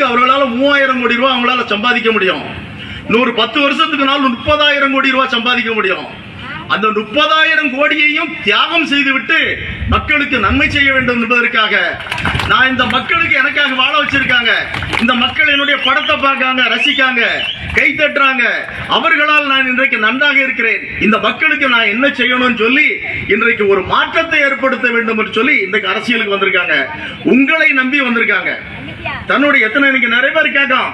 அவர்களால 3000 கோடி ரூபாய் அவங்களால சம்பாதிக்க முடியும். 10 வருஷத்துக்கு நாள் 30,000 கோடி ரூபாய் சம்பாதிக்க முடியும். அந்த 30,000 கோடியையும் தியாகம் செய்துவிட்டு மக்களுக்கு நன்மை செய்ய வேண்டும் என்பதற்காக நான் இந்த மக்களுக்கு எனக்காக வாழ வச்சிருக்காங்க. இந்த மக்கள் என்னுடைய படத்தை பார்க்காங்க, ரசிக்காங்க, கை தட்டுறாங்க. அவர்களால் நான் இன்றைக்கு நன்றாக இருக்கிறேன். இந்த மக்களுக்கு நான் என்ன செய்யணும்னு சொல்லி இன்றைக்கு ஒரு மாற்றத்தை ஏற்படுத்த வேண்டும் என்று சொல்லி இன்றைக்கு அரசியலுக்கு வந்திருக்காங்க. உங்களை நம்பி வந்திருக்காங்க. தன்னுடைய எத்தனை இன்னைக்கு நிறைய பேர் கேட்கும்,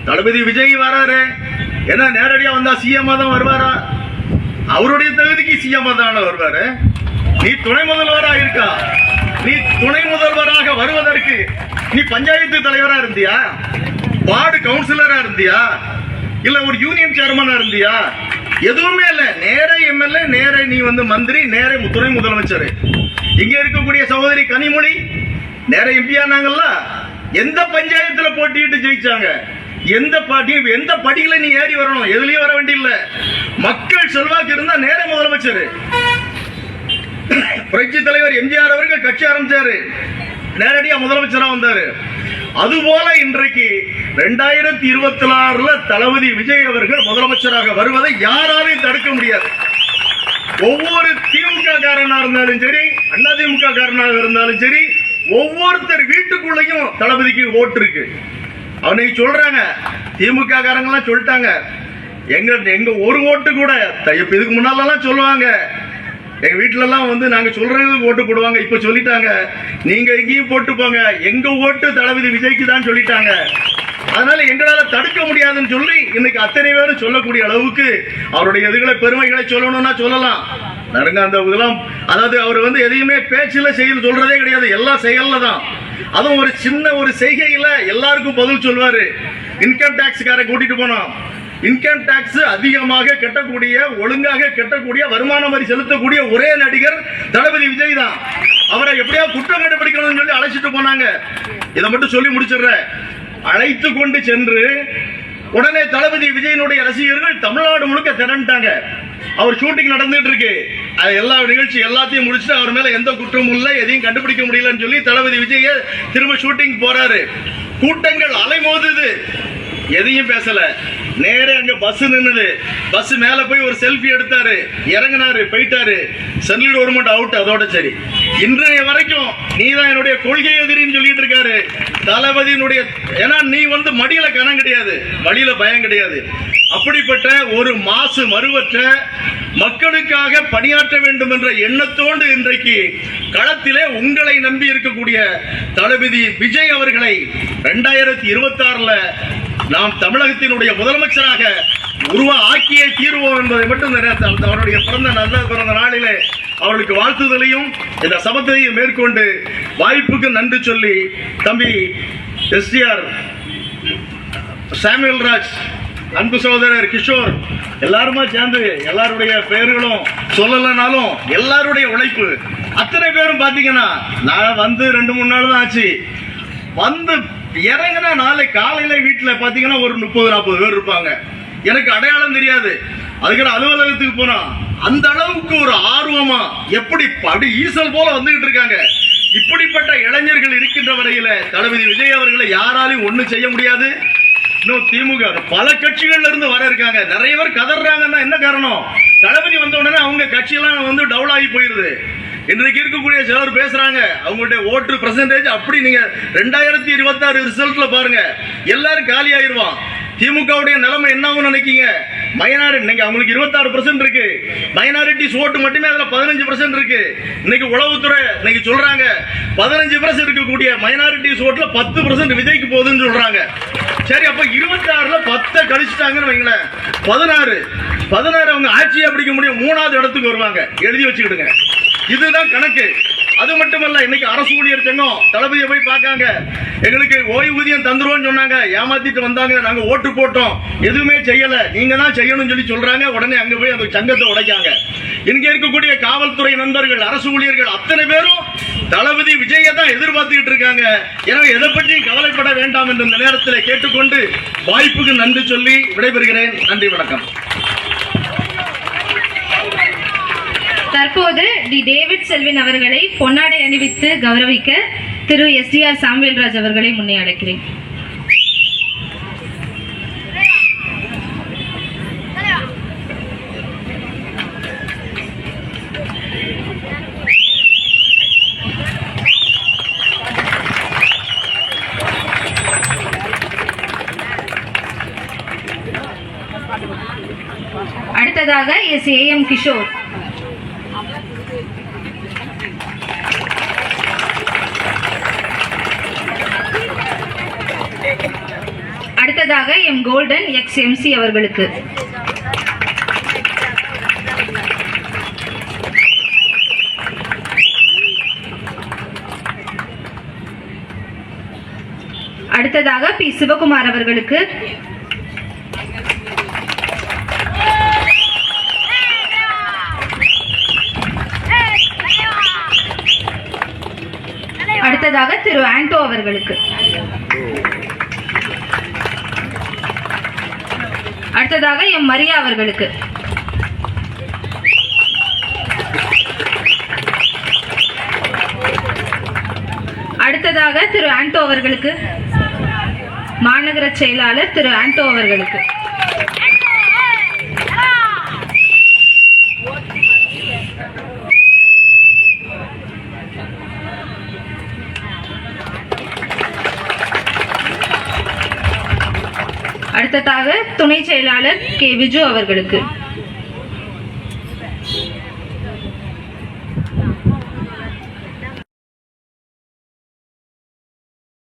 தளபதி விஜய் வராரு, என்ன நேரடியா வந்தா சிஎம் தான் வருவாரா? அவருடைய தகுதிக்கு சிஎம் தான் வருவாரு. நீ துணை முதல்வராக இருக்கா? நீ துணை முதல்வராக வருவதற்கு நீ பஞ்சாயத்து தலைவரா இருந்தியா? வார்டு கவுன்சிலரா இருந்தியா? இல்ல ஒரு யூனியன் சேர்மனா இருந்தியா? எதுவுமே இல்ல. நேர எம்எல்ஏ, நேர நீ மந்திரி, நேர துணை முதலமைச்சர். இங்க இருக்கக்கூடிய சகோதரி கனிமொழி நேர எம்பி ஆனாங்கல்ல. எந்த பஞ்சாயத்துல போட்டிட்டு ஜெயிச்சாங்க? எந்த பாட்டியும் எந்த படியில நீ ஏறி வரணும், எதுலயும் வர வேண்டிய மக்கள் செல்வாக்கு இருந்தா நேர முதலமைச்சர். புரட்சி தலைவர் எம்ஜிஆர் அவர்கள் கட்சி ஆரம்பிச்சாரு, நேரடியா முதலமைச்சரா வந்தாரு. அதுபோல இன்றைக்கு 2026 தளபதி விஜய் அவர்கள் முதலமைச்சராக வருவதை யாராலையும் தடுக்க முடியாது. ஒவ்வொரு திமுக காரனா இருந்தாலும் சரி, அதிமுக காரனாக இருந்தாலும் சரி, ஒவ்வொருத்தர் வீட்டுக்குள்ளையும் தளபதிக்கு ஓட்டு இருக்கு. அவனை சொல்றாங்க, திமுக காரங்க சொல்லிட்டாங்க, எங்க ஒரு ஓட்டு கூட இதுக்கு முன்னாலெல்லாம் சொல்லுவாங்க, எங்க வீட்டுல எல்லாம் நாங்க சொல்றதுக்கு ஓட்டு போடுவாங்க. இப்ப சொல்லிட்டாங்க, நீங்க எங்கேயும் போட்டு போங்க, எங்க ஓட்டு தளபதி விஜய்க்கு தான் சொல்லிட்டாங்க. அதனால எங்களால தடுக்க முடியாதுன்னு சொல்லி இன்னைக்கு அத்தனை பேரும் சொல்லக்கூடிய அளவுக்கு அவருடைய எதுகளை பெருமைகளை சொல்லணும்னா சொல்லலாம். அந்த இதெல்லாம் அதாவது அவர் எதையுமே பேச்சுல செய்து சொல்றதே கிடையாது, எல்லாம் செயல்ல தான். அதுவும் ஒரு சின்ன ஒரு செய்கையில எல்லாருக்கும் பதில் சொல்வாரு. இன்கம் டாக்ஸ் காரை கூட்டிட்டு போனோம். இன்கம் டாக்ஸ் அதிகமாக கட்டக்கூடிய, ஒழுங்காக கட்டக்கூடிய, வருமான வரி செலுத்தக்கூடிய ஒரே நடிகர் தளபதி விஜய் தான். அவரை எப்படியா குற்றம் கண்டுபிடிக்கணும்னு சொல்லி அழைச்சிட்டு போனாங்க. இதை மட்டும் சொல்லி முடிச்சிடுற. அழைத்து கொண்டு சென்று உடனே தளபதி விஜயனுடைய ரசிகர்கள் தமிழ்நாடு முழுக்க திரண்டாங்க. அவர் ஷூட்டிங் நடந்துட்டு இருக்கு. எல்லா நிகழ்ச்சி எல்லாத்தையும் முடிச்சுட்டு அவர் மேல எந்த குற்றமும் இல்லை, எதையும் கண்டுபிடிக்க முடியலன்னு சொல்லி தளபதி விஜய் திரும்ப ஷூட்டிங் போறாரு. கூட்டங்கள் அலைமோதுது, எதையும் பேசல. நேரே அங்க பஸ் நின்னுது. பஸ் மேல போய் ஒரு செல்ஃபி எடுத்தாரு, இறங்கினாரு, போயிட்டாரு. சென்ட்ரல் கவர்மெண்ட் அவுட், அதோட சரி. இன்றைய வரைக்கும் நீதான் என்னுடைய கொள்கை எதிரின்னு சொல்லிட்டு இருக்காரு தளபதியினுடைய. ஏன்னா நீ மடியில கணம் கிடையாது, வழியில பயம் கிடையாது. அப்படிப்பட்ட ஒரு மாசு மறுவற்ற மக்களுக்காக பணியாற்ற வேண்டும் என்ற எண்ணத்தோடு இன்றைக்கு களத்திலே உங்களை நம்பி இருக்கக்கூடிய தளபதி விஜய் அவர்களை 2026 நாம் தமிழகத்தினுடைய முதலமைச்சராக ஆக்கியே தீர்வோம் என்பதை மட்டும் அவருடைய பிறந்த நாளிலே அவர்களுக்கு வாழ்த்துதலையும் இந்த சபத்தையும் மேற்கொண்டு வாய்ப்புக்கு நன்றி சொல்லி, தம்பி எஸ்டிஆர் சாமுவேல் ராஜ், அன்பு சகோதரர் கிஷோர், எல்லாருமா சேர்ந்து எல்லாருடைய பெயர்களும் சொல்லலனாலும் எல்லாருடைய உழைப்பு, அத்தனை பேரும் பாத்தீங்கன்னா நான் 2-3 நாள் தான் ஆச்சு. இறங்கினா நாளை காலையில வீட்டுல பாத்தீங்கன்னா ஒரு 30-40 பேர் இருப்பாங்க. எனக்கு அடையாளம் தெரியாது. அதுக்கு அலுவலகத்துக்கு போனா அந்த அளவுக்கு ஒரு ஆர்வமா எப்படி ஈசல் போல வந்துகிட்டு இருக்காங்க. இப்படிப்பட்ட இளைஞர்கள் இருக்கின்ற வரையில தளபதி விஜய் அவர்களை யாராலையும் ஒண்ணு செய்ய முடியாது. இன்னும் திமுக பல கட்சிகள்ல இருந்து வர இருக்காங்க. நிறைய பேர் கதறாங்கன்னா என்ன காரணம்? தளபதி வந்த உடனே அவங்க கட்சியெல்லாம் டவுன் ஆகி போயிருது. இன்றைக்கு இருக்கக்கூடிய சிலர் பேசுறாங்க, அவங்களுடைய ஓட்டு பெர்சன்டேஜ் அப்படி நீங்க 2026 ரிசல்ட்ல பாருங்க, எல்லாரும் காலி ஆயிருவான். திமுகவுடைய நிலைமை என்ன ஆகும் நினைக்கீங்க? மைனாரிட்டி நீங்க அவங்களுக்கு 26% இருக்கு, மைனாரிட்டிஸ் ஓட்டு மட்டுமே அதுல 15% இருக்கு. இன்னைக்கு உளவுத்துறை இன்னைக்கு சொல்றாங்க 15% இருக்கக்கூடிய மைனாரிட்டிஸ் ஓட்டுல 10% விஜய்க்கு போகுதுன்னு சொல்றாங்க. சரி, அப்ப 26ல 10 கழிச்சுட்டாங்கன்னு வைங்களேன், 16 அவங்க ஆட்சியை பிடிக்க முடியும், 3வது இடத்துக்கு வருவாங்க. எழுதி வச்சுக்கிடுங்க, இதுதான் கணக்கு. அது மட்டுமல்ல, இன்னைக்கு அரசு ஊழியர் சங்கம் தளபதியை போய் பார்க்காங்க, எங்களுக்கு ஓய்வூதியம் தந்துருவோம்னு சொன்னாங்க, ஏமாத்திட்டு வந்தாங்க. நாங்க ஓட்டு போட்டோம், எதுவுமே செய்யல, நீங்க தான் செய்யணும்னு சொல்லி சொல்றாங்க. உடனே அங்க போய் அந்த சங்கத்தை உடைக்காங்க. இங்க இருக்கக்கூடிய காவல்துறை நண்பர்கள், அரசு ஊழியர்கள் அத்தனை பேரும் தளபதி விஜயை தான் எதிர்பார்த்துக்கிட்டு இருக்காங்க. எனவே எதை பற்றியும் கவலைப்பட வேண்டாம் என்று இந்த நேரத்தில் கேட்டுக்கொண்டு வாய்ப்புக்கு நன்றி சொல்லி விடைபெறுகிறேன். நன்றி, வணக்கம். தற்போது டி டேவிட் செல்வின் அவர்களை பொன்னாடை அணிவித்து கௌரவிக்க திரு எஸ்டிஆர் சாமுவேல் ராஜ் அவர்களை முன்னே அழைக்கிறேன். அடுத்ததாக எஸ் ஏஎம் கிஷோர். அடுத்ததாக எம் கோல்டன் எக்ஸ் எம்சி அவர்களுக்கு. அடுத்ததாக பி சிவகுமார் அவர்களுக்கு. அடுத்ததாக திரு ஆண்டோ அவர்களுக்கு. அடுத்ததாக எம் மரியா அவர்களுக்கு. அடுத்ததாக திரு ஆண்டோ அவர்களுக்கு. மாநகர செயலாளர் திரு ஆண்டோ அவர்களுக்கு. அடுத்ததாக துணை செயலாளர் கே விஜு அவர்களுக்கு.